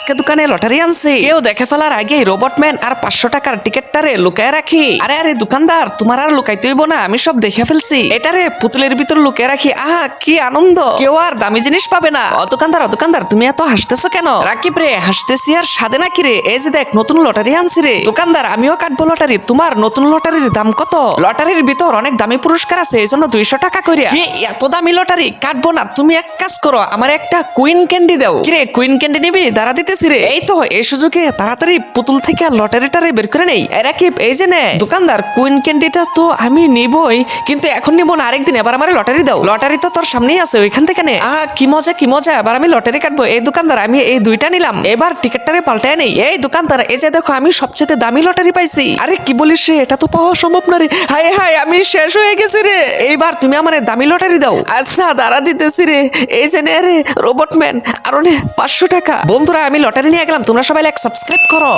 আজকে দোকানে লটারি আনছি, কেউ দেখে ফেলার আগে রোবটম্যান আর 500 টাকার টিকিটটারে লুকায় রাখি। আরে আরে দোকানদার, তোমার আর লুকাইতে হইব না, আমি সব দেখে ফেলছি। এটারে পুতুলের ভিতর লুকিয়ে রাখি। আহা কি আনন্দ, কেউ আর দামি জিনিস পাবে না। ও দোকানদার তুমি এত হাসতেছো কেন? রাকিব রে, হাসতেছি আর সাদে নাকি রে? এই যে দেখ নতুন লটারি আনছি রে। দোকানদার, আমিও কাটবো লটারি। তোমার নতুন লটারির দাম কত? লটারির ভিতর অনেক দামি পুরস্কার আছে, এই জন্য 200 টাকা কইরা। কি এত দামি লটারি? কাটবো না। তুমি এক কাজ করো, আমার একটা কুইন ক্যান্ডি দাও। কিরে কুইন ক্যান্ডি নিবি? দাঁড়া দিতেছি রে। এই তো এই সুযোগে তাড়াতাড়ি পুতুল থেকে লটারিটারে বের করে নেই। রাকিব এই যে নে। দোকানদার, কুইন ক্যান্ডিটা তো আমি নিবই, কিন্তু এখন নিবো না, আরেকদিন। এবার আমার লটারি দাও। লটারি তো তোর সামনেই আছে, ওইখান থেকে নে। কি মজা কি মজা, এবার আমি লটারি কাটবো। এই দোকানদার, আমি এই দুইটা নিলাম, এবার টিকিটটারে পাল্টায় নেই। এই দোকানদার, এই যে দেখো আমি সবচেয়ে দামি লটারি পাইছি। আরে কি বলিস রে, এটা তো পাওয়া সম্ভব না রে। হায় হায়, আমি শেষ হয়ে গেছি রে। এইবার তুমি আমার দামি লটারি দাও। আচ্ছা দাঁড়া দিতেছি রে। এই যে নে রে রোবটম্যান, আরো নে 500 টাকা। বন্ধুরা, আমি লটারি নিয়ে গেলাম, তোমরা সবাই লাইক সাবস্ক্রাইব করো।